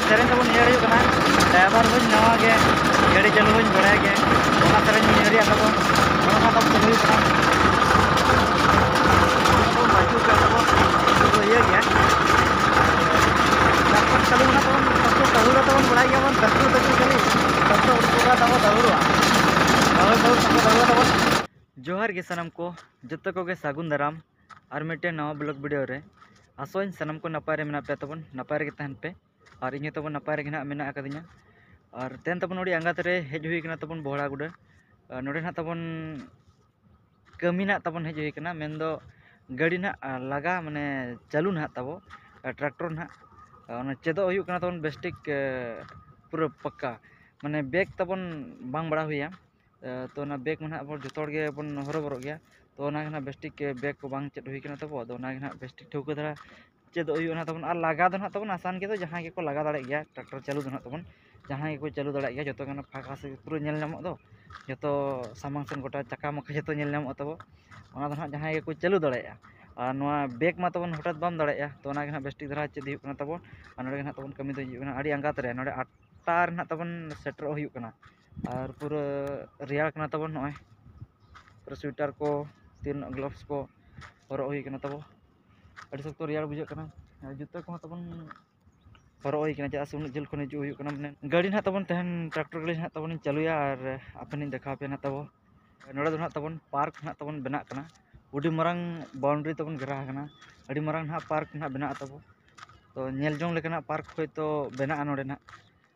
सेरें तब ᱧᱮᱞ ᱦᱩᱭᱩᱜ ᱠᱟᱱᱟ ड्राइवर ᱦᱚᱸ नवा गे गाड़ी चालू हूँ बड़ा गे ओना सेरें ᱧᱮᱞ तब ओना तब चालू हुᱭᱩᱜ ᱠᱟᱱᱟ तो बाजू का तब तो ये गया तब चालू ना तब तब दाहुरा तब बड़ा गया मन दस्तु दस्तु चली तब तो पूरा तब दाहुरा जोहार गे सनम को जत को गे सागुन दाराम और मिट्टे नवा ब्लॉग वीडियो रे आसोइन सनम को नपाय रे मेना पे तबन नपाय रे तहन पे और इन तबन नपाय रे ना मेना अकदिया और तेन तबन नोडी आंगात रे हेज हुई कना तबन बोहड़ा गुडा नोडे ना तबन कमी ना तबन हेज हुई कना मेन दो गाड़ी ना लगा माने चालू ना तबो ट्रैक्टर ना ओना चेदो हुई कना तबन बेस्टिक पूरा पक्का माने बैग तबन बांग बड़ा हुआ तो ना बैग में अब जोड़ के बन हरबर गया तो ना बेस्टिक बैग को बांग चेद हुई तब ना बेस्टिक ठौका धरा चेद तबन और लगा दो ना तबन आसान के तो जहाँ के को लगा दाड़े गया ट्रैक्टर चालू दो ना तबन जहाँ के को चालू दाड़े गया जो फाँका से पूरा नेल नामो दो जो सामांग सेन गोटा चक्का मक्का जो नेल नामो तब ओना दो ना जहाँ के को चालू दाड़ेया और नवा बैग मा तबन हठात बाम दाड़ेया तो ना बेस्टिक धरा चेद हुई कना तबन और नोडे ना तबन कमी दो हुई अड़ी आंगात रे नोडे 8टा ना तबन सेटर हुई कना और पूरा रियाल कना तबन नय पूरा स्वेटर को तीन ग्लव्स को हर हुई कना तब अड़ी सख्त रियाल बुझे कना जुता को तबन हर हुई कना चा उन जल खन हिजू हुई कना माने गाड़ी ना तबन तहन ट्रैक्टर गाड़ी ना तबन चालूया और अपन देखा पे ना तब नोडे दो ना तबन पार्क ना तबन बना कना उडी मरंग बाउंड्री तबन घेरा कना अड़ी मरंग ना पार्क ना बना तब तो नेल जोंग लेकना पार्क होय तो बना नोडे ना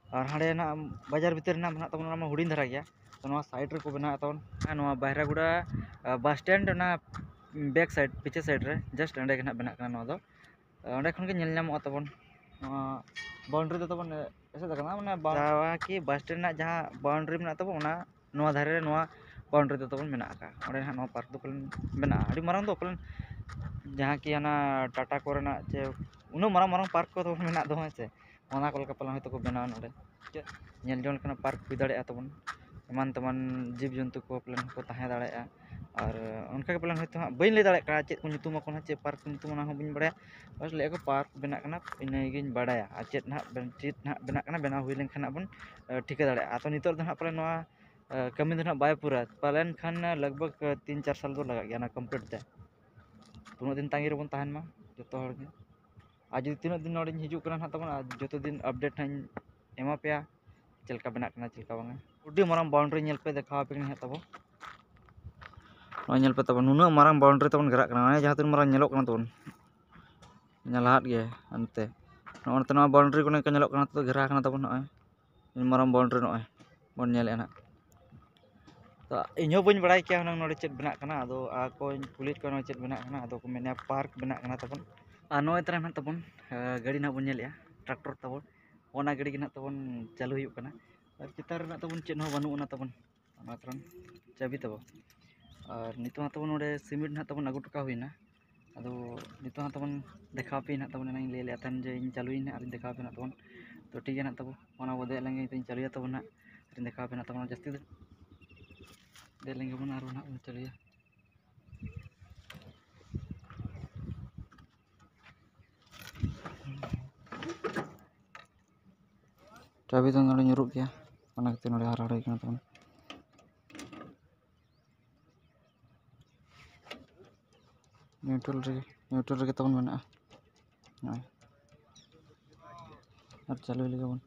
और हाँ ना बाजार भीतर ना तब हुडी धरा गया तो साइड रे को बना तब बहरागुड़ा बस स्टैंड ना बैक साइड पीछे साइड रे जस्ट अंडे के ना बना अंडे खन के नामो तबन बाउंड्री तो तबन ऐसे माने कि बस स्टैंड ना जहाँ बाउंड्री में तब धारे बाउंड्री तो तबन मेना का पार्क तो पलन बना अड़ी मारंग तो पलन जहाँ कि ना टाटा कोरेना चे उन मारंग मारंग पार्क को तबन मेना दो से ओना को लका पलन को बना नोडे नेल जोन कना पार्क हुई दाड़े तबन एमान तमान जीव जंतु को पलन को तहे दाड़े और उनका के पलन होतो बई ले दाड़े का चेत को nyutum को चे पार्क nyutum ना हो बिन बड़ा बस ले को पार्क बना कना इने गिन बड़ाया आ चेत ना चेत ना बना कना बना हुई लेन खाना बन ठिका दाड़े आ तो नितर दो ना पलन नवा कमी दो ना बाय पूरा पलन खान लगभग 3-4 साल दो लगा गया ना कंप्लीट ते तुनो दिन तांगी रबन तहन मा जतो हर के आज तीन दिन नोडिन हिजू कना तबन जो दिन अपडेट हन एमा पे चलका बना कना चलका बांगा उडी मारंग बाउंड्री नेल पे देखा पे नहीं तब नेल पे तब नुना मारंग बाउंड्री तबन घेरा कना जहाँ तीन मारंग नेलो कना तबन नेलात गे अंते नोते ना बाउंड्री को नेलो कना तो घेरा कना तबन नय मारंग बाउंड्री नय बन नेले ना तो इño बन बड़ाय के हनंग नोडे चेत बना कना अदो आको पुलिस को चेत बना कना अदो को मेना पार्क बना कना तबन आ नय तरह ना तबन गाड़ी ना बन नेलिया ट्रैक्टर तबन ओना गाड़ी के ना तबन चालू हुई कना और चितार ना तबन चेत हो बानु ना तबन ओना तरन चाबी तब और नितो तबन नोडे सीमेंट ना तबन अगु टका हुईना अदो नितो तबन देखा पे ना तबन ना ले ले तन जे इन चालू इन और देखा पे ना तबन तो ठीक है ना तब ओना बदे लेंगे तो चालू तबन ना देखा पे ना तबन जस्ती दे लेंगे बन और ना चालू चाबी तो नोडे nyuruk गया ओना के नोडे हारा हारा कना तबन न्यूट्रल रे तबन बना और चालू लगे बन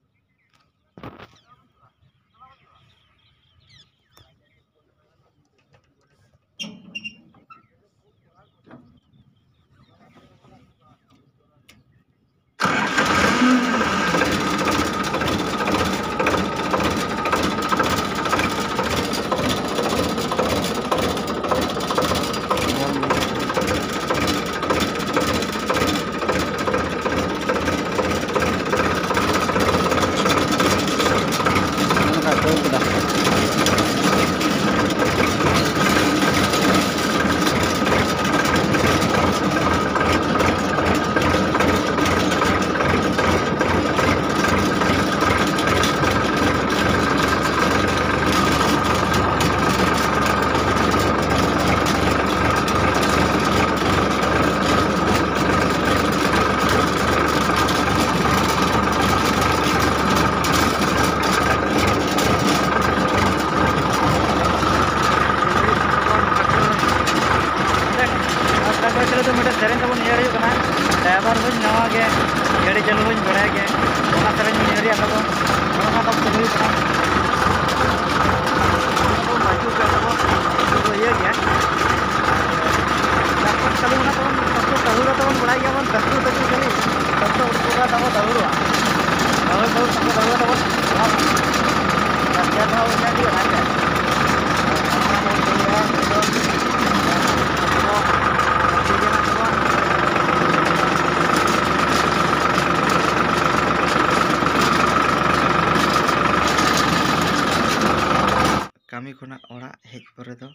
kami khona ora hej pore do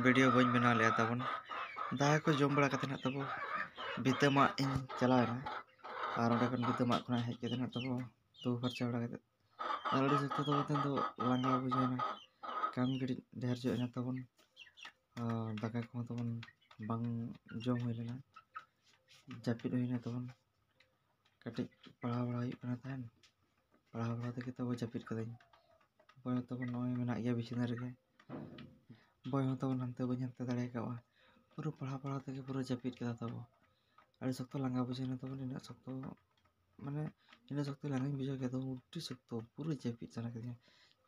video bañ bena le tabon daya ko jom bala katena tabo bita ma in chala na ar onde kon bita ma khona hej katena tabo tu kharcha bala kate ar odi sakto tabo ten do langa bujana kami gadi der jo na tabon daka ko tabon bang jom hoilena japit hoina tabon kate pala bala yu kana tan pala bala te tabo japit kadain boy tabon noy mena ya bisina rege boy tabon hante bañ hante dare kawa puro pala te puro japit kada tabo adi sakto langa bujana tabon ina sakto mane ina sakto langa bija ke do utti sakto puro japit sana kadinya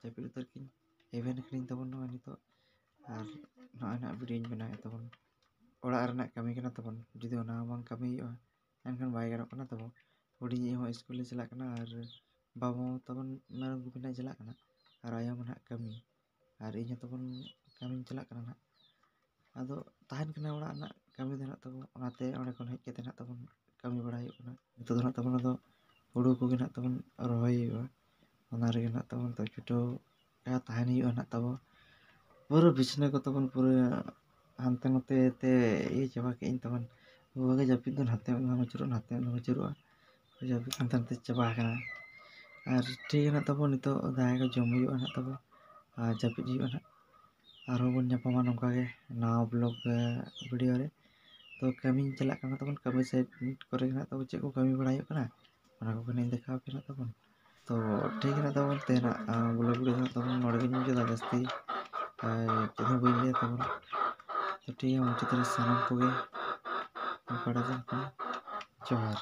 japit utar kin even kring tabon no ani to ar no ana video bena tabon ora arna kami kana tabon judi ona bang kami yo enkan bai garo kana tabo odi ho school chala kana ar babo tabon meron gupina chala kana ar ayo mana kami ar inya tabon kami chala kana na ado tahan kana ora na kami dena tabo onate onde kon hej kete na tabon kami bada yu kana itu dona tabon ado hudu ko gena tabon rohoi yo ona rege na tabon to chuto ka tahan yu na tabo puro bisna ko tabon puro hante note te ye chaba ke in tabon woga japit don hate na ngachuru japit hante chaba kana ar ठीक है ना तब नितो दाय का जम हुई ना तब जापिद हुई ना आरो बन nyapama nongka ge naw blog video re to kami chalak kana tabon kami side kore na tabo che ko kami bada yu kana ona ko kene dekha pe na tabon to ठीक है ना tabon te na blog video na tabon nore ge nyum jada jasti chedho boi le tabon तो ठीक है मुझे तेरे सनम को गे पड़ा था johar